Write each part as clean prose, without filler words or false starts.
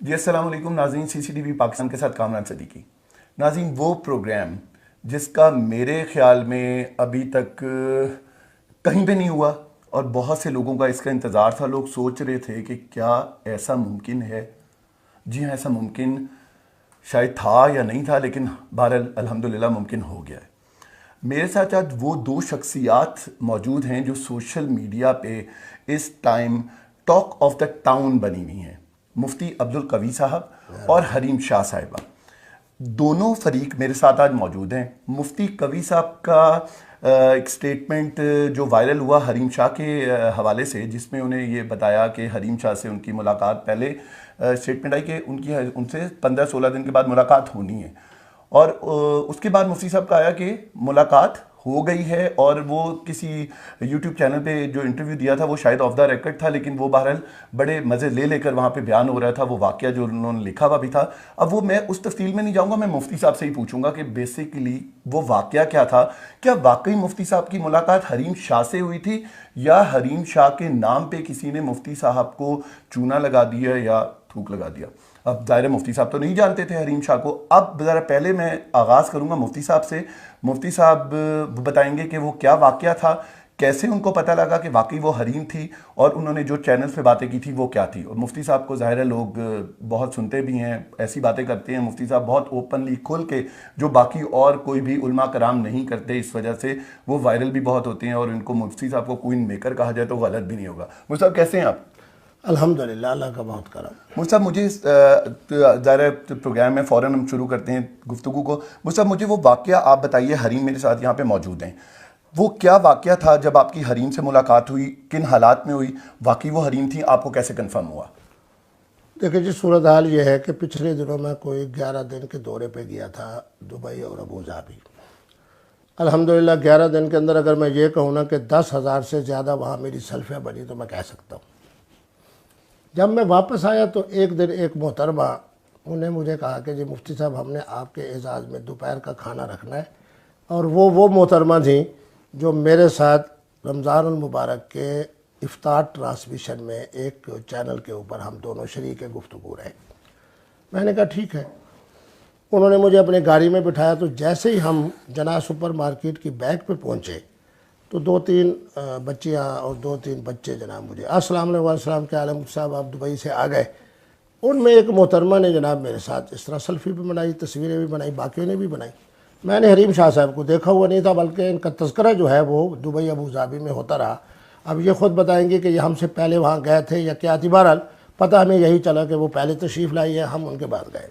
جی السلام علیکم ناظرین، سی سی ٹی وی پاکستان کے ساتھ کامران صدیقی۔ ناظرین، وہ پروگرام جس کا میرے خیال میں ابھی تک کہیں پہ نہیں ہوا اور بہت سے لوگوں کا اس کا انتظار تھا، لوگ سوچ رہے تھے کہ کیا ایسا ممکن ہے۔ جی ہاں، ایسا ممکن شاید تھا یا نہیں تھا، لیکن بہرحال الحمدللہ ممکن ہو گیا ہے۔ میرے ساتھ آج وہ دو شخصیات موجود ہیں جو سوشل میڈیا پہ اس time talk of the town بنی ہوئی ہیں، مفتی عبدالقوی صاحب اور حریم شاہ صاحبہ۔ دونوں فریق میرے ساتھ آج موجود ہیں۔ مفتی قوی صاحب کا ایک سٹیٹمنٹ جو وائرل ہوا حریم شاہ کے حوالے سے، جس میں انہیں یہ بتایا کہ حریم شاہ سے ان کی ملاقات، پہلے سٹیٹمنٹ آئی کہ ان سے 15-16 دن کے بعد ملاقات ہونی ہے، اور اس کے بعد مفتی صاحب کا آیا کہ ملاقات ہو گئی ہے، اور وہ کسی یوٹیوب چینل پہ جو انٹرویو دیا تھا وہ شاید آف دا ریکارڈ تھا، لیکن وہ بہرحال بڑے مزے لے کر وہاں پہ بیان ہو رہا تھا، وہ واقعہ جو انہوں نے لکھا ہوا بھی تھا۔ اب وہ میں اس تفصیل میں نہیں جاؤں گا، میں مفتی صاحب سے ہی پوچھوں گا کہ بیسیکلی وہ واقعہ کیا تھا۔ کیا واقعی مفتی صاحب کی ملاقات حریم شاہ سے ہوئی تھی، یا حریم شاہ کے نام پہ کسی نے مفتی صاحب کو چونا لگا دیا یا تھوک لگا دیا؟ اب ظاہر مفتی صاحب تو نہیں جانتے تھے حریم شاہ کو۔ اب ذرا پہلے میں آغاز کروں گا مفتی صاحب سے۔ مفتی صاحب بتائیں گے کہ وہ کیا واقعہ تھا، کیسے ان کو پتہ لگا کہ واقعی وہ حریم تھی، اور انہوں نے جو چینل پہ باتیں کی تھی وہ کیا تھی۔ اور مفتی صاحب کو ظاہر ہے لوگ بہت سنتے بھی ہیں، ایسی باتیں کرتے ہیں مفتی صاحب بہت اوپنلی کھل کے، جو باقی اور کوئی بھی علماء کرام نہیں کرتے، اس وجہ سے وہ وائرل بھی بہت ہوتے ہیں، اور ان کو مفتی صاحب کو کوئن میکر کہا جائے تو غلط بھی نہیں ہوگا۔ مفتی صاحب کیسے ہیں آپ؟ الحمدللہ، اللہ کا بہت کرم۔ مجھ صاحب مجھے ظاہر پروگرام میں فوراً ہم شروع کرتے ہیں گفتگو کو۔ مجھ صاحب مجھے وہ واقعہ آپ بتائیے، حریم میرے ساتھ یہاں پہ موجود ہیں، وہ کیا واقعہ تھا جب آپ کی حریم سے ملاقات ہوئی، کن حالات میں ہوئی، واقعی وہ حریم تھی، آپ کو کیسے کنفرم ہوا؟ دیکھیں جی، صورتحال یہ ہے کہ پچھلے دنوں میں کوئی 11 دن کے دورے پہ گیا تھا دبئی اور ابوظہبی۔ الحمدللہ 11 دن کے اندر اگر میں یہ کہوں نا کہ 10,000 سے زیادہ وہاں میری سیلفیاں بنی تو میں کہہ سکتا ہوں۔ جب میں واپس آیا تو ایک دن ایک محترمہ انہیں مجھے کہا کہ جی مفتی صاحب، ہم نے آپ کے اعزاز میں دوپہر کا کھانا رکھنا ہے، اور وہ محترمہ تھیں جو میرے ساتھ رمضان المبارک کے افطار ٹرانسمیشن میں ایک چینل کے اوپر ہم دونوں شریک گفتگو رہے۔ میں نے کہا ٹھیک ہے۔ انہوں نے مجھے اپنے گاڑی میں بٹھایا، تو جیسے ہی ہم جناح سپر مارکیٹ کی بیک پہ پہنچے تو 2-3 بچیاں اور 2-3 بچے جناب مجھے السلام علیکم السلام، کیا عالم صاحب آپ دبئی سے آ گئے؟ ان میں ایک محترمہ نے جناب میرے ساتھ اس طرح سیلفی بھی بنائی، تصویریں بھی بنائی، باقیوں نے بھی بنائی۔ میں نے حریم شاہ صاحب کو دیکھا ہوا نہیں تھا، بلکہ ان کا تذکرہ جو ہے وہ دبئی ابوظہبی میں ہوتا رہا۔ اب یہ خود بتائیں گے کہ یہ ہم سے پہلے وہاں گئے تھے یا کیا تھی، بہرحال پتہ ہمیں یہی چلا کہ وہ پہلے تشریف لائی ہے، ہم ان کے بعد گئے۔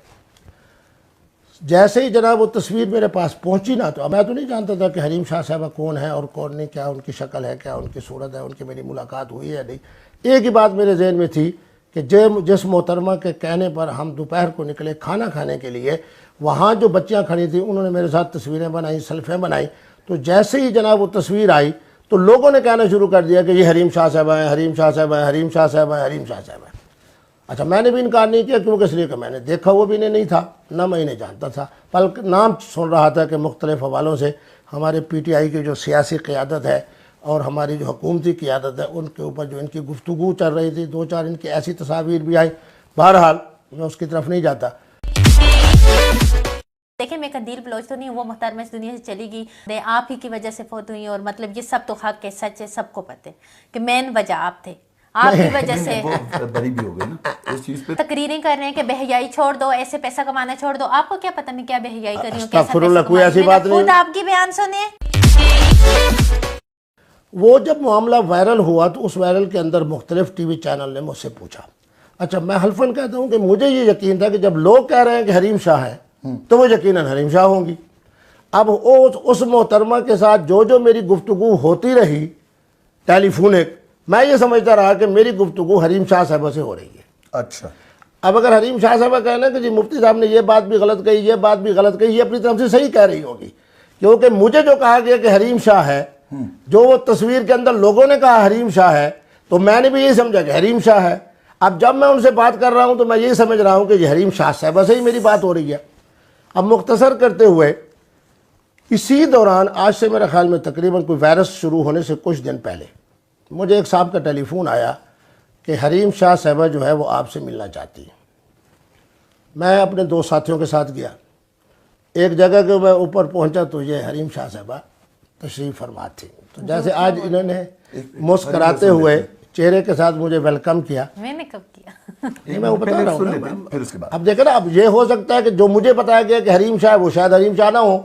جیسے ہی جناب وہ تصویر میرے پاس پہنچی نا، تو میں تو نہیں جانتا تھا کہ حریم شاہ صاحبہ کون ہے اور کون نہیں، کیا ان کی شکل ہے، کیا ان کی صورت ہے، ان کی میری ملاقات ہوئی ہے یا نہیں۔ ایک ہی بات میرے ذہن میں تھی کہ جس محترمہ کے کہنے پر ہم دوپہر کو نکلے کھانا کھانے کے لیے، وہاں جو بچیاں کھڑی تھیں انہوں نے میرے ساتھ تصویریں بنائیں، سیلفیاں بنائیں۔ تو جیسے ہی جناب وہ تصویر آئی تو لوگوں نے کہنا شروع کر دیا کہ یہ حریم شاہ صاحبہ ہیں، حریم شاہ صاحبہ ہیں، حریم شاہ صاحبہ ہیں، حریم شاہ صاحبہ ہیں۔ اچھا، میں نے بھی انکار نہیں کیا، کیونکہ اس لیے کہ میں نے دیکھا وہ بھی نہیں تھا، نہ میں انہیں جانتا تھا، بلکہ نام سن رہا تھا کہ مختلف حوالوں سے ہمارے پی ٹی آئی کی جو سیاسی قیادت ہے اور ہماری جو حکومتی قیادت ہے، ان کے اوپر جو ان کی گفتگو چل رہی تھی، 2-4 ان کی ایسی تصاویر بھی آئی۔ بہرحال میں اس کی طرف نہیں جاتا۔ دیکھیں، میں قندیل بلوچ تو نہیں، وہ محترمہ اس دنیا سے چلی گئی، آپ ہی کی وجہ سے فوت ہوئی، اور مطلب یہ سب تو حق ہے، سچ ہے، سب کو پتہ ہے کہ مین وجہ آپ تھے، آپ کی وجہ سے بری بھی ہو گئی نا اس چیز پہ۔ تقریریں کر رہے ہیں کہ بے حیائی چھوڑ دو، ایسے پیسہ کمانا چھوڑ دو۔ آپ کو کیا پتہ میں کیا بے حیائی کر رہی ہوں، کیسا استغفر اللہ، پیسہ کوئی ایسی بات نہیں۔ خود آپ کی بیان سنیں۔ وہ جب معاملہ وائرل ہوا تو اس وائرل کے اندر مختلف ٹی وی چینل نے مجھ سے پوچھا۔ اچھا، میں حلفاً کہتا ہوں کہ مجھے یہ یقین تھا کہ جب لوگ کہہ رہے ہیں کہ حریم شاہ ہے تو وہ یقیناً حریم شاہ ہوں گی۔ اب اس محترمہ کے ساتھ جو میری گفتگو ہوتی رہی ٹیلی فونک، میں یہ سمجھتا رہا کہ میری گفتگو حریم شاہ صاحبہ سے ہو رہی ہے۔ اچھا، اب اگر حریم شاہ صاحبہ کہنا کہ جی مفتی صاحب نے یہ بات بھی غلط کہی، یہ بات بھی غلط کہی، یہ اپنی طرف سے صحیح کہہ رہی ہوگی، کیونکہ مجھے جو کہا گیا کہ حریم شاہ ہے، جو وہ تصویر کے اندر لوگوں نے کہا حریم شاہ ہے، تو میں نے بھی یہی سمجھا کہ حریم شاہ ہے۔ اب جب میں ان سے بات کر رہا ہوں تو میں یہی سمجھ رہا ہوں کہ یہ حریم شاہ صاحبہ سے ہی میری بات ہو رہی ہے۔ اب مختصر کرتے ہوئے، اسی دوران آج سے میرے خیال میں تقریباً کوئی وائرس شروع ہونے سے کچھ دن پہلے مجھے ایک صاحب کا ٹیلی فون آیا کہ حریم شاہ صاحبہ جو ہے وہ آپ سے ملنا چاہتی ہیں۔ میں اپنے 2 ساتھیوں کے ساتھ گیا. ایک جگہ کے میں اوپر پہنچا تو یہ حریم شاہ صاحبہ تشریف فرما تھی. تو جیسے آج انہوں نے مسکراتے ہوئے چہرے کے ساتھ مجھے ویلکم کیا. میں نے کب کیا؟ نہیں میں وہ بتا رہا ہوں. پھر اس کے بعد اب دیکھیں نا, اب یہ ہو سکتا ہے کہ جو مجھے بتایا گیا کہ حریم شاہ, وہ شاید حریم شاہ نہ ہو.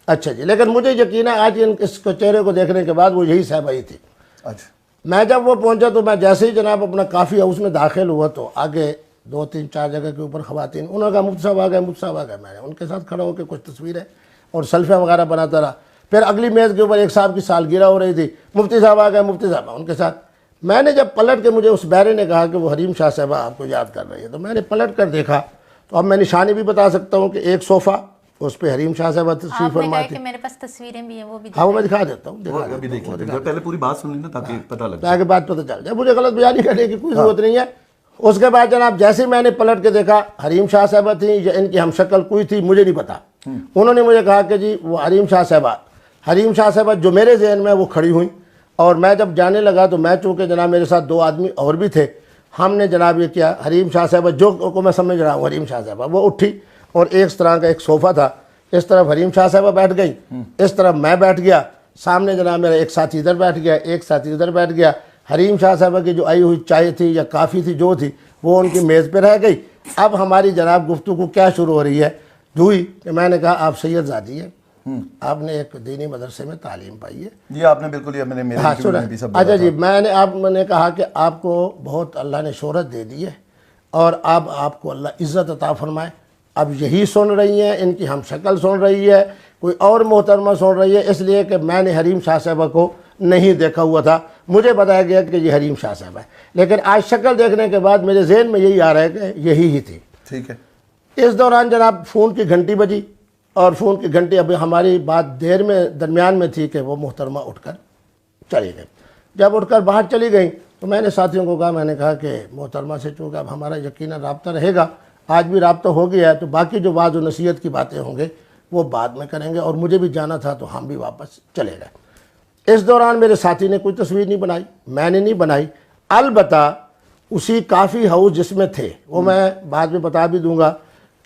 اچھا جی, لیکن مجھے یقین ہے آج اس کو چہرے کو دیکھنے کے بعد وہ یہی صاحبہ ہی تھی. اچھا, میں جب وہ پہنچا تو میں جیسے ہی جناب اپنا کافی ہاؤس میں داخل ہوا تو آگے 2-3-4 جگہ کے اوپر خواتین, انہوں نے کہا مفتی صاحب آ گئے, مفتی صاحب آ گئے. میں نے ان کے ساتھ کھڑا ہو کے کچھ تصویریں اور سیلفیاں وغیرہ بناتا رہا. پھر اگلی میز کے اوپر ایک صاحب کی سالگرہ ہو رہی تھی, مفتی صاحب آ گئے, مفتی صاحب ان کے ساتھ. میں نے جب پلٹ کے, مجھے اس بیرے نے کہا کہ وہ حریم شاہ صاحبہ آپ کو یاد کر رہی ہے, تو میں نے پلٹ کر دیکھا تو اب میں نشانی بھی بتا سکتا ہوں کہ ایک صوفہ اس پہ حریم شاہ صاحبہ تشریف آپ نے فرما کہا تھی. کہ میرے پاس تصویریں بھی ہیں, وہ بھی ہاں وہ میں دکھا دیتا ہوں, وہ ابھی دیکھ لیتے ہیں, پہلے پوری بات سن لینا تاکہ پتہ لگ جائے. تاکہ بات پتہ چل جائے. مجھے غلط بیانی کرنے کی کوئی ضرورت نہیں ہے. اس کے بعد جناب جیسے میں نے پلٹ کے دیکھا حریم شاہ صاحبہ تھیں یا ان کی ہم شکل کوئی تھی مجھے نہیں پتا. انہوں نے مجھے کہا کہ جی وہ حریم شاہ صاحبہ جو میرے ذہن میں وہ کھڑی ہوئیں. اور میں جب جانے لگا تو میں چونکہ جناب میرے ساتھ 2 آدمی اور بھی تھے, ہم نے جناب یہ کیا, حریم شاہ صاحبہ جو کو میں سمجھ رہا ہوں حریم شاہ صاحبہ وہ اٹھی اور ایک طرح کا ایک صوفہ تھا, اس طرف حریم شاہ صاحبہ بیٹھ گئی, اس طرف میں بیٹھ گیا, سامنے جناب میرا ایک ساتھی ادھر بیٹھ گیا, ایک ساتھی ادھر بیٹھ گیا. حریم شاہ صاحبہ کی جو آئی ہوئی چائے تھی یا کافی تھی جو تھی وہ ان کی میز پہ رہ گئی. اب ہماری جناب گفتگو کیا شروع ہو رہی ہے, ہوئی کہ میں نے کہا آپ سید زادی ہیں, آپ نے ایک دینی مدرسے میں تعلیم پائی ہے. یہ آپ نے بالکل, یہ میں نے میرے انٹرویو میں بھی سب بولا اچھا تھا. جی, میں نے کہا کہ آپ کو بہت اللہ نے شہرت دے دی ہے اور اب آپ کو اللہ عزت عطا فرمائے. اب یہی سن رہی ہیں, ان کی ہم شکل سن رہی ہے, کوئی اور محترمہ سن رہی ہے, اس لیے کہ میں نے حریم شاہ صاحبہ کو نہیں دیکھا ہوا تھا. مجھے بتایا گیا کہ یہ حریم شاہ صاحبہ ہے, لیکن آج شکل دیکھنے کے بعد میرے ذہن میں یہی آ رہا ہے کہ یہی ہی تھی. ٹھیک ہے. اس دوران جناب فون کی گھنٹی بجی اور فون کی گھنٹی, ابھی ہماری بات دیر میں درمیان میں تھی کہ وہ محترمہ اٹھ کر چلی گئی. جب اٹھ کر باہر چلی گئی تو میں نے ساتھیوں کو کہا, میں نے کہا کہ محترمہ سے چونکہ اب ہمارا یقیناً رابطہ رہے گا, آج بھی رابطہ ہو گیا ہے, تو باقی جو وعظ و نصیحت کی باتیں ہوں گے وہ بعد میں کریں گے, اور مجھے بھی جانا تھا تو ہم بھی واپس چلے گئے. اس دوران میرے ساتھی نے کوئی تصویر نہیں بنائی, میں نے نہیں بنائی. البتہ اسی کافی ہاؤس جس میں تھے, وہ میں بعد میں بتا بھی دوں گا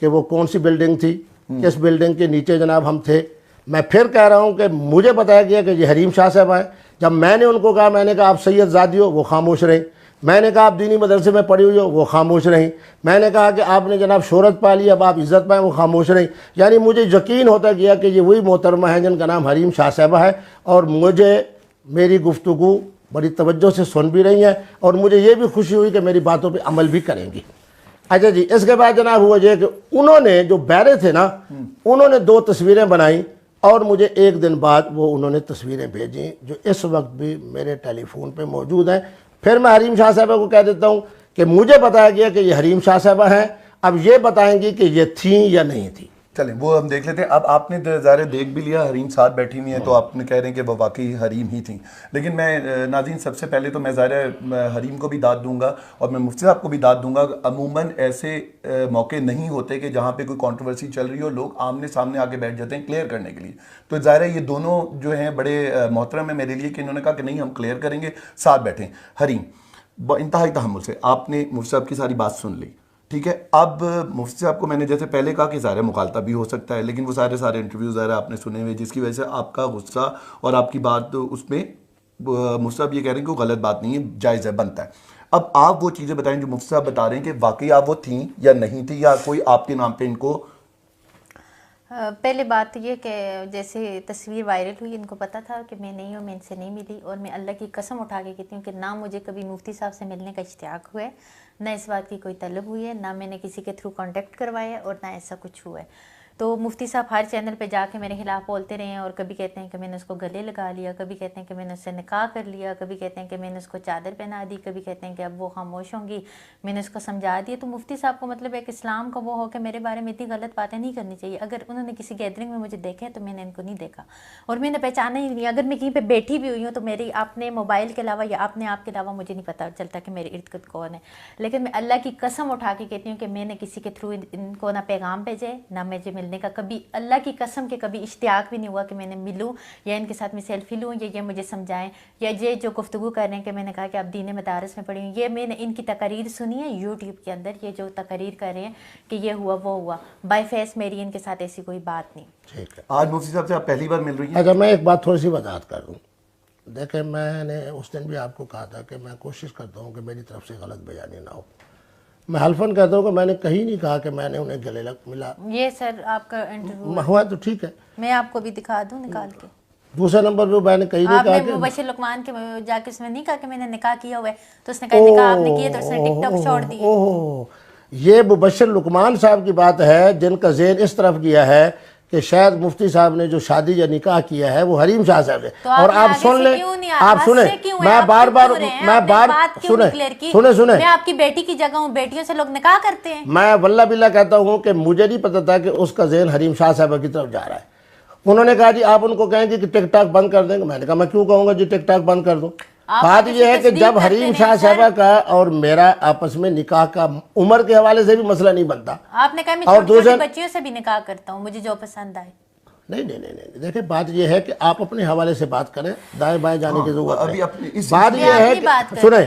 کہ وہ کون سی بلڈنگ تھی, کس بلڈنگ کے نیچے جناب ہم تھے. میں پھر کہہ رہا ہوں کہ مجھے بتایا گیا کہ یہ حریم شاہ صاحب ہے. جب میں نے ان کو کہا, میں نے کہا آپ سید زادی ہو, وہ خاموش رہیں. میں نے کہا آپ دینی مدرسے میں پڑھی ہوئی ہو, وہ خاموش رہیں. میں نے کہا کہ آپ نے جناب شہرت پا لی, اب آپ عزت پائیں, وہ خاموش رہیں. یعنی مجھے یقین ہوتا گیا کہ یہ وہی محترمہ ہیں جن کا نام حریم شاہ صاحبہ ہے, اور مجھے میری گفتگو بڑی توجہ سے سن بھی رہی ہیں, اور مجھے یہ بھی خوشی ہوئی کہ میری باتوں پہ عمل بھی کریں گی. اچھا جی, اس کے بعد جناب ہوا یہ کہ انہوں نے جو بیرے تھے نا, انہوں نے 2 تصویریں بنائیں اور مجھے ایک دن بعد وہ انہوں نے تصویریں بھیجیں جو اس وقت بھی میرے ٹیلی فون پہ موجود ہیں. پھر میں حریم شاہ صاحبہ کو کہہ دیتا ہوں کہ مجھے بتایا گیا کہ یہ حریم شاہ صاحبہ ہیں, اب یہ بتائیں گی کہ یہ تھیں یا نہیں تھیں. چلیں وہ ہم دیکھ لیتے ہیں. اب آپ نے ظاہر دیکھ بھی لیا حریم ساتھ بیٹھی ہوئی ہیں, تو آپ نے کہہ رہے ہیں کہ وہ واقعی حریم ہی تھیں. لیکن میں ناظرین سب سے پہلے تو میں ظاہر حریم کو بھی داد دوں گا اور میں مفتی صاحب کو بھی داد دوں گا. عموماً ایسے موقع نہیں ہوتے کہ جہاں پہ کوئی کنٹروورسی چل رہی ہو, لوگ آمنے سامنے آ کے بیٹھ جاتے ہیں کلیئر کرنے کے لیے. تو ظاہر ہے یہ دونوں جو ہیں بڑے محترم ہیں میرے لیے کہ انہوں نے کہا کہ نہیں ہم کلیئر کریں گے, ساتھ بیٹھیں. حریم انتہائی تحمل سے آپ نے مفتی صاحب کی ساری بات سن لی, ٹھیک ہے. اب مفتی صاحب کو میں نے جیسے پہلے کہا کہ ظاہر مغالطہ بھی ہو سکتا ہے, لیکن وہ سارے انٹرویو ظاہر آپ نے سنے ہوئے, جس کی وجہ سے آپ کا غصہ اور آپ کی بات اس میں مفتی صاحب یہ کہہ رہے ہیں کہ وہ غلط بات نہیں ہے, جائز ہے, بنتا ہے. اب آپ وہ چیزیں بتائیں جو مفتی صاحب بتا رہے ہیں کہ واقعی آپ وہ تھیں یا نہیں تھی, یا کوئی آپ کے نام پہ ان کو. پہلے بات یہ کہ جیسے تصویر وائرل ہوئی, ان کو پتہ تھا کہ میں نہیں ہوں, میں ان سے نہیں ملی, اور میں اللہ کی قسم اٹھا کے کہتی ہوں کہ نہ مجھے کبھی مفتی صاحب سے ملنے کا اشتیاق ہوا ہے, نہ اس بات کی کوئی طلب ہوئی ہے, نہ میں نے کسی کے تھرو کانٹیکٹ کروایا ہے, اور نہ ایسا کچھ ہوا ہے. تو مفتی صاحب ہر چینل پہ جا کے میرے خلاف بولتے رہے ہیں, اور کبھی کہتے ہیں کہ میں نے اس کو گلے لگا لیا, کبھی کہتے ہیں کہ میں نے اس سے نکاح کر لیا, کبھی کہتے ہیں کہ میں نے اس کو چادر پہنا دی, کبھی کہتے ہیں کہ اب وہ خاموش ہوں گی, میں نے اس کو سمجھا دیا. تو مفتی صاحب کو مطلب ایک اسلام کا وہ ہو کہ میرے بارے میں اتنی غلط باتیں نہیں کرنی چاہیے. اگر انہوں نے کسی گیدرنگ میں مجھے دیکھے تو میں نے ان کو نہیں دیکھا, اور میں نے پہچانا ہی نہیں. اگر میں کہیں پہ بیٹھی بھی ہوئی ہوں تو میری اپنے موبائل کے علاوہ یا اپنے آپ کے علاوہ مجھے نہیں پتہ چلتا کہ میرے ارد گرد کون ہے. لیکن میں اللہ کی قسم اٹھا کے کہتی ہوں کہ میں نے کسی کے تھرو ان کو نہ پیغام بھیجے, نہ مجھے ملنے کا کبھی اللہ کی قسم کے کبھی اشتیاق بھی نہیں ہوا کہ میں نے ملوں یا ان کے ساتھ میں سیلفی لوں یا یہ مجھے سمجھائیں یا یہ جو گفتگو کر رہے ہیں کہ میں نے کہا کہ آپ دین مدارس میں پڑھی ہوں. یہ میں نے ان کی تقاریر سنی ہے یوٹیوب کے اندر, یہ جو تقاریر کر رہے ہیں کہ یہ ہوا وہ ہوا, بائی فیس میری ان کے ساتھ ایسی کوئی بات نہیں. ٹھیک ہے. آج مفتی صاحب سے آپ پہلی بار مل رہی ہیں؟ اچھا میں ایک بات تھوڑی سی وضاحت کر دوں. دیکھیں میں نے اس دن بھی آپ کو کہا تھا کہ میں کوشش کرتا ہوں کہ میری طرف سے غلط بیانی نہ ہو. میں حلفاً کہتا ہوں کہ میں نے کہیں نہیں کہا کہ میں نے انہیں گلے لگ ملا. یہ سر آپ کا انٹرویو ہوا تو ٹھیک ہے, میں آپ کو بھی دکھا دوں نکال کے. دوسرے نمبر پہ میں نے کہیں نہیں آپ کہا نے کہ مبشر لقمان کے جا کے اس میں نہیں کہا کہ میں نے نکاح کیا ہوا ہے, تو اس نے کہا نکاح آپ نے کیا تو اس نے ٹک ٹاک چھوڑ دی. یہ مبشر لقمان صاحب کی بات ہے جن کا ذہن اس طرف گیا ہے کہ شاید مفتی صاحب نے جو شادی یا نکاح کیا ہے وہ حریم شاہ صاحب سے. اور آپ سن لیں, آپ سنیں, میں بار بار سنیں میں آپ کی بیٹی کی جگہ ہوں, بیٹیوں سے لوگ نکاح کرتے ہیں. میں واللہ باللہ کہتا ہوں کہ مجھے نہیں پتا تھا کہ اس کا ذہن حریم شاہ صاحبہ کی طرف جا رہا ہے. انہوں نے کہا جی آپ ان کو کہیں گے کہ ٹک ٹاک بند کر دیں گے. میں نے کہا میں کیوں کہوں گا جی ٹک ٹاک بند کر دو. بات یہ ہے کہ جب حریم شاہ صاحبہ کا اور میرا آپس میں نکاح کا عمر کے حوالے سے بھی مسئلہ نہیں بنتا. آپ نے کہا میں چھوٹی چھوٹی بچیوں سے بھی نکاح کرتا ہوں, مجھے جو پسند آئے. نہیں دیکھیں بات یہ ہے کہ آپ اپنے حوالے سے بات کریں, دائیں بائیں جانے کی ضرورت ابھی ہے. اپنی بات یہ ہے کہ سنیں